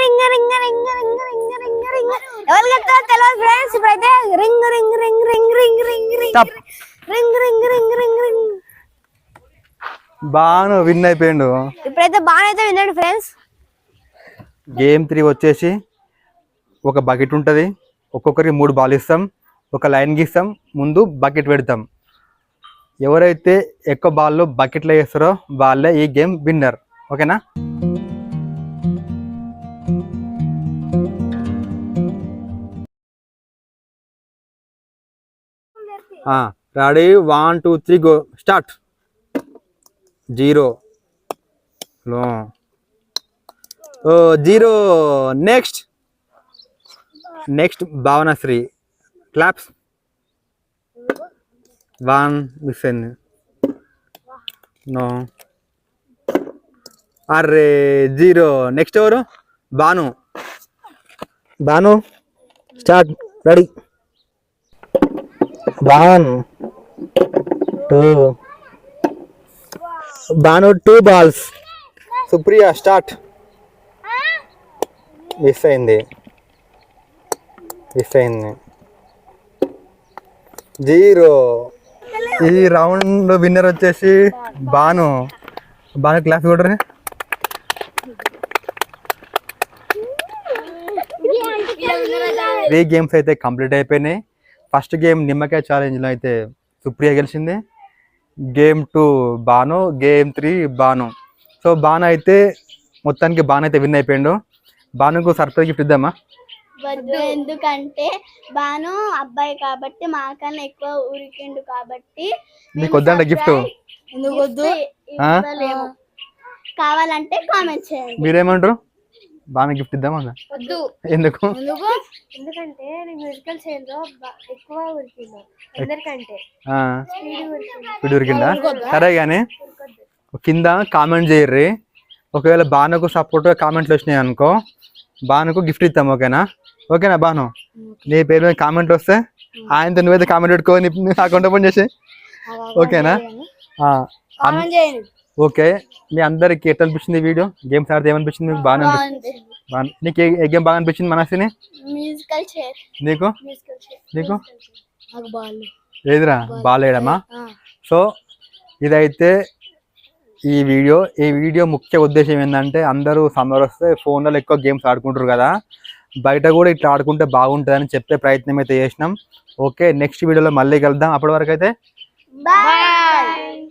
Ring ring ring ring ring ring ring ring ఎవరు గెలుస్తారో తెలియదు ఫ్రెండ్స్. ఇప్పుడైతే ring ring ring ring ring ring ring Stop. Ring ring ring ring ring. Banu win అయిపోయిండు. ఇప్పుడైతే బాగా అయితే వినండి ఫ్రెండ్స్. గేమ్ 3 వచ్చేసి ఒక బకెట్ ఉంటుంది, ఒక్కొక్కరికి 3 బాల్ ఇస్తాం, ఒక లైన్ గీస్తాం, ముందు బకెట్ పెడతాం. ఎవరైతే ఎక్కువ బాల్లో బకెట్లో వేస్తారో వాళ్ళే ఈ గేమ్ విన్నర్. ఓకేనా? Ready 1 2 3 go start. 0 0 next Bhavanashri claps. 1 miss అయింది. నో అరే 0. నెక్స్ట్ ఎవరు? Bhanu start. Ready 1 2 Bhanu 2 balls. Supriya start. Miss అయింది. 0. ఈ రౌండ్ విన్నర్ వచ్చేసి భాను క్లాస్ కొట్టరు. 3 గేమ్స్ అయితే కంప్లీట్ అయిపోయినాయి. ఫస్ట్ గేమ్ నిమ్మకాయ ఛాలెంజ్లో అయితే సుప్రియ గెలిచింది. Game 2 Bhanu, game 3 Bhanu. So Bhanu అయితే మొత్తానికి విన్ అయిపోయిండు. భానుకు సర్ప్రైజ్ గిఫ్ట్ ఇద్దామా? వద్దు, ఎందుకంటే బాను అబ్బాయి కాబట్టి మాకన్నా ఎక్కువ ఊరికిండు కాబట్టి. నీకు వద్దంట గిఫ్ట్? కావాలంటే కామెంట్ చేయండి. మీరేమంటారు? బాగా గిఫ్ట్ ఇద్దామా? వద్దు. ఎందుకు? ఎందుకంటే మ్యూజికల్ చైర్ లో ఎక్కువ ఊరికిండు అందరికంటే. స్పీడ్ ఉరికిందా? సరే కానీ కింద కామెంట్ చేయర్రి. ఒకవేళ బానుకు సపోర్ట్గా కామెంట్లు వచ్చినాయి అనుకో, బానుకు గిఫ్ట్ ఇస్తాం. ఓకేనా బాను? నీ పేరు మీద కామెంట్లు వస్తే ఆయనతో నువ్వైతే కామెంట్ పెట్టుకో, నీ అకౌంట్ ఓపెన్ చేసి. ఓకేనా? ఓకే. మీ అందరికి ఎట్లా అనిపించింది వీడియో? గేమ్స్ ఆడితే ఏమనిపించింది మీకు? బాగా అనిపించింది. నీకు ఏ గేమ్ బాగా అనిపించింది మనస్సుని? Musical chair. నీకు ఏదిరా? బాల్ వేయడమా? సో ఇదైతే ఈ వీడియో ముఖ్య ఉద్దేశం ఏంటంటే, అందరూ సమ్మర్ వస్తే ఫోన్లలో ఎక్కువ గేమ్స్ ఆడుకుంటారు కదా, బయట కూడా ఇట్లా ఆడుకుంటే బాగుంటుందని చెప్పే ప్రయత్నం అయితే చేసినాం. ఓకే, నెక్స్ట్ వీడియోలో మళ్ళీ కలుద్దాం. అప్పటి వరకు అయితే బాయ్.